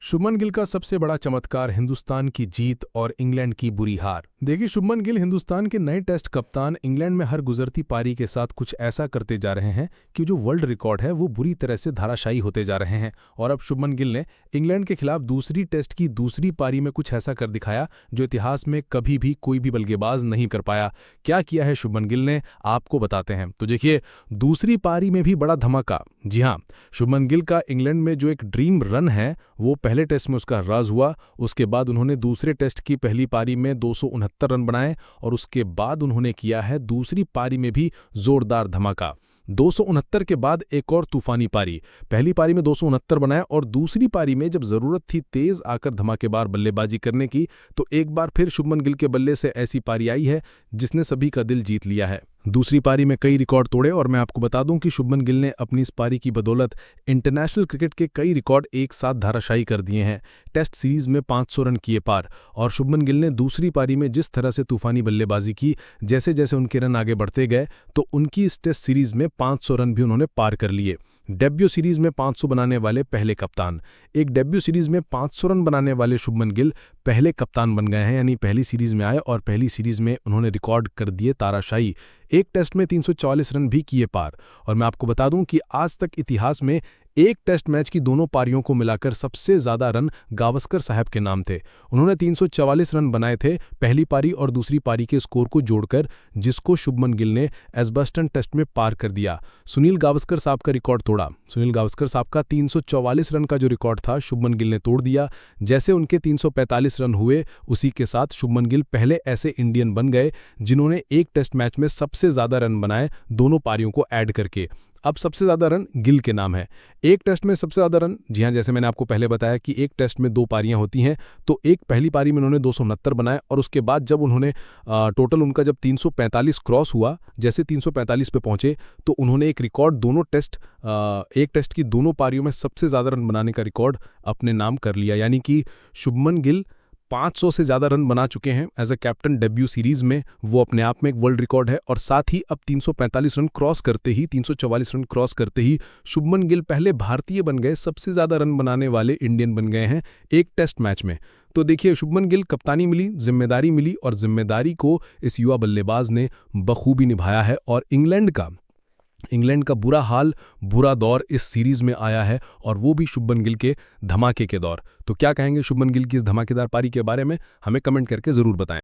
शुभमन गिल का सबसे बड़ा चमत्कार हिंदुस्तान की जीत और इंग्लैंड की बुरी हार। देखिए, शुभमन गिल हिंदुस्तान के नए टेस्ट कप्तान इंग्लैंड में हर गुजरती पारी के साथ कुछ ऐसा करते जा रहे हैं कि जो वर्ल्ड रिकॉर्ड है वो बुरी तरह से धाराशायी होते जा रहे हैं। और अब शुभमन गिल ने इंग्लैंड के खिलाफ दूसरी टेस्ट की दूसरी पारी में कुछ ऐसा कर दिखाया जो इतिहास में कभी भी कोई भी बल्लेबाज नहीं कर पाया। क्या किया है शुभमन गिल ने, आपको बताते हैं। तो देखिए, दूसरी पारी में भी बड़ा धमाका। जी हाँ, शुभमन गिल का इंग्लैंड में जो एक ड्रीम रन है वो पहले टेस्ट में उसका राज हुआ। उसके बाद उन्होंने दूसरे टेस्ट की पहली पारी में 269 रन बनाए और उसके बाद उन्होंने किया है दूसरी पारी में भी जोरदार धमाका। 269 के बाद एक और तूफानी पारी। पहली पारी में 269 बनाए और दूसरी पारी में जब जरूरत थी तेज आकर धमाकेदार बल्लेबाजी करने की, तो एक बार फिर शुभमन गिल के बल्ले से ऐसी पारी आई है जिसने सभी का दिल जीत लिया है। दूसरी पारी में कई रिकॉर्ड तोड़े और मैं आपको बता दूं कि शुभमन गिल ने अपनी इस पारी की बदौलत इंटरनेशनल क्रिकेट के कई रिकॉर्ड एक साथ धाराशायी कर दिए हैं। टेस्ट सीरीज में 500 रन किए पार। और शुभमन गिल ने दूसरी पारी में जिस तरह से तूफानी बल्लेबाजी की, जैसे जैसे उनके रन आगे बढ़ते गए तो उनकी इस टेस्ट सीरीज में 500 रन भी उन्होंने पार कर लिए। डेब्यू सीरीज में 500 बनाने वाले पहले कप्तान। एक डेब्यू सीरीज में 500 रन बनाने वाले शुभमन गिल पहले कप्तान बन गए हैं, यानी पहली सीरीज में आए और पहली सीरीज में उन्होंने रिकॉर्ड कर दिए ताराशाही। एक टेस्ट में 344 रन भी किए पार। और मैं आपको बता दूं कि आज तक इतिहास में एक टेस्ट मैच की दोनों पारियों को मिलाकर सबसे ज्यादा रन गावस्कर साहब के नाम थे। उन्होंने 344 रन बनाए थे पहली पारी और दूसरी पारी के स्कोर को जोड़कर, जिसको शुभमन गिल ने एजबस्टन टेस्ट में पार कर दिया। सुनील गावस्कर साहब का रिकॉर्ड तोड़ा। सुनील गावस्कर साहब का 344 रन का जो रिकॉर्ड था शुभमन गिल ने तोड़ दिया। जैसे उनके 345 रन हुए, उसी के साथ शुभमन गिल पहले ऐसे इंडियन बन गए जिन्होंने एक टेस्ट मैच में सबसे ज्यादा रन बनाए दोनों पारियों को ऐड करके। अब सबसे ज्यादा रन गिल के नाम है। एक टेस्ट में सबसे ज्यादा रन, जी हां, जैसे मैंने आपको पहले बताया कि एक टेस्ट में दो पारियां होती हैं, तो एक पहली पारी में उन्होंने 269 बनाए और उसके बाद जब उन्होंने टोटल उनका जब 345 क्रॉस हुआ, जैसे 345 पे पहुंचे तो उन्होंने एक रिकॉर्ड एक टेस्ट की दोनों पारियों में सबसे ज्यादा रन बनाने का रिकॉर्ड अपने नाम कर लिया। यानी कि शुभमन गिल 500 से ज्यादा रन बना चुके हैं as a captain debut series में। वो अपने आप में एक वर्ल्ड रिकॉर्ड है और साथ ही अब 345 रन क्रॉस करते ही 344 रन क्रॉस करते ही शुभमन गिल पहले भारतीय बन गए, सबसे ज्यादा रन बनाने वाले इंडियन बन गए हैं एक टेस्ट मैच में। तो देखिए, शुभमन गिल कप्तानी मिली, जिम्मेदारी मिली और जिम्मेदारी को इस युवा बल्लेबाज ने बखूबी निभाया है। और इंग्लैंड का बुरा हाल, बुरा दौर इस सीरीज में आया है और वो भी शुभमन गिल के धमाके के दौर। तो क्या कहेंगे शुभमन गिल की इस धमाकेदार पारी के बारे में, हमें कमेंट करके जरूर बताएं।